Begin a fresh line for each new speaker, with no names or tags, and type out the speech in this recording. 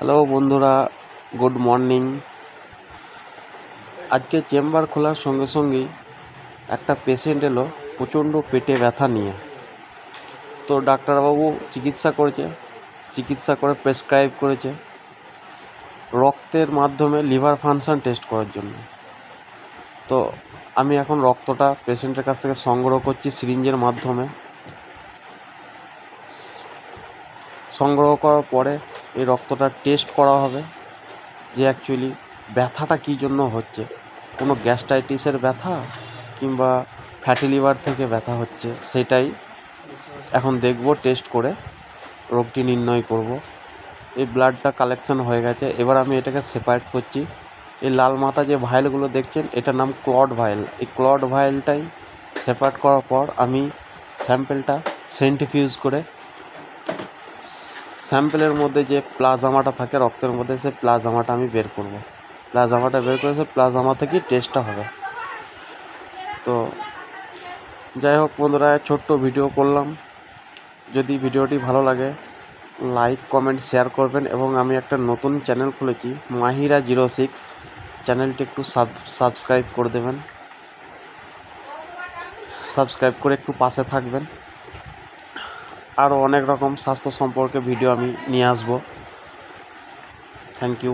Hello বন্ধুরা, good morning. আজকে chamber খোলার সঙ্গে সঙ্গেই একটা পেশেন্ট এলো প্রচণ্ড পেটে ব্যথা নিয়ে। তো ডাক্তারবাবু চিকিৎসা করে প্রেসক্রাইব করেছে রক্তের মাধ্যমে লিভার ফাংশন টেস্ট করার জন্য। তো আমি এখন রক্তটা পেশেন্টের কাছ থেকে সংগ্রহ করছি সিরিঞ্জের মাধ্যমে। সংগ্রহ করার পরে এই রক্তটা টেস্ট করা হবে যে অ্যাকচুয়ালি ব্যথাটা কী জন্য হচ্ছে, কোনো গ্যাস্ট্রাইটিসের ব্যথা কিংবা ফ্যাটি লিভার থেকে ব্যথা হচ্ছে, সেটাই এখন দেখব, টেস্ট করে রোগটি নির্ণয় করব। এই ব্লাডটা কালেকশন হয়ে গেছে, এবার আমি এটাকে সেপারেট করছি। এই লাল মাথা যে ভাইলগুলো দেখছেন এটার নাম ক্লট ভাইল। এই ক্লট ভাইলটাই সেপারেট করার পর আমি স্যাম্পেলটা সেন্ট্রিফিউজ করে স্যাম্পেলের মধ্যে যে প্লাজমাটা থাকে রক্তের মধ্যে, সেই প্লাজমাটা আমি বের করব। প্লাজমাটা বের করে সেই প্লাজমা থেকেই টেস্টটা হবে। তো যাই হোক বন্ধুরা, ছোট্ট ভিডিও করলাম। যদি ভিডিওটি ভালো লাগে লাইক কমেন্ট শেয়ার করবেন, এবং আমি একটা নতুন চ্যানেল খুলেছি মাহিরা06, চ্যানেলটি একটু সাবস্ক্রাইব করে দেবেন। সাবস্ক্রাইব করে একটু পাশে থাকবেন। আরও অনেক রকম স্বাস্থ্য সম্পর্কে ভিডিও আমি নিয়ে আসব। Thank you.